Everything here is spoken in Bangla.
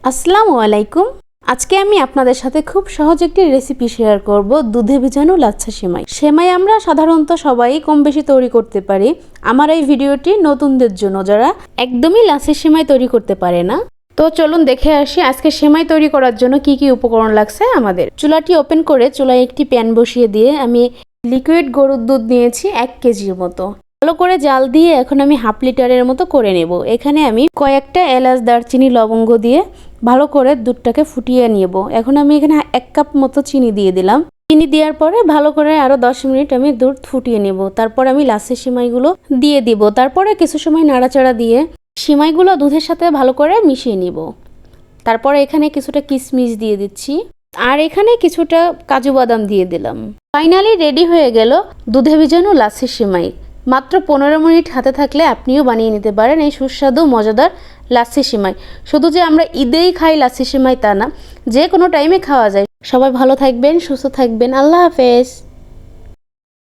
আসসালামু আলাইকুম। আজকে আমি আপনাদের সাথে খুব সহজ একটি রেসিপি শেয়ার করব, দুধে ভিজানো লাচ্ছা সেমাই। সেমাই আমরা সাধারণত সবাই কম বেশি তৈরি করতে পারি। আমার এই ভিডিওটি নতুনদের জন্য, যারা একদমই লাচ্ছা সেমাই তৈরি করতে পারে না। তো চলুন দেখে আসি আজকে সেমাই তৈরি করার জন্য কি কি উপকরণ লাগছে আমাদের। চুলাটি ওপেন করে চুলায় একটি প্যান বসিয়ে দিয়ে আমি লিকুইড গরুর দুধ নিয়েছি 1 কেজির মতো। ভালো করে জাল দিয়ে এখন আমি হাফ লিটারের মতো করে নেব। এখানে আমি কয়েকটা এলাচ, দারচিনি, লবঙ্গ দিয়ে ভালো করে দুধটাকে ফুটিয়ে নেব। এখন আমি এখানে 1 কাপ মতো চিনি দিয়ে দিলাম। চিনি দেওয়ার পরে ভালো করে আরও 10 মিনিট আমি দুধ ফুটিয়ে নেব। তারপর আমি লাচ্ছা সেমাইগুলো দিয়ে দিব। তারপরে কিছু সময় নাড়াচাড়া দিয়ে সেমাইগুলো দুধের সাথে ভালো করে মিশিয়ে নিব। তারপরে এখানে কিছুটা কিশমিশ দিয়ে দিচ্ছি, আর এখানে কিছুটা কাজু বাদাম দিয়ে দিলাম। ফাইনালি রেডি হয়ে গেল দুধে ভিজানো লাচ্ছা সেমাই। মাত্র 15 মিনিট হাতে থাকলে আপনিও বানিয়ে নিতে পারেন এই সুস্বাদু মজাদার লাচ্ছা সেমাই। শুধু যে আমরা ঈদেই খাই লাচ্ছা সেমাই তা না, যে কোনো টাইমে খাওয়া যায়। সবাই ভালো থাকবেন, সুস্থ থাকবেন। আল্লাহ হাফেজ।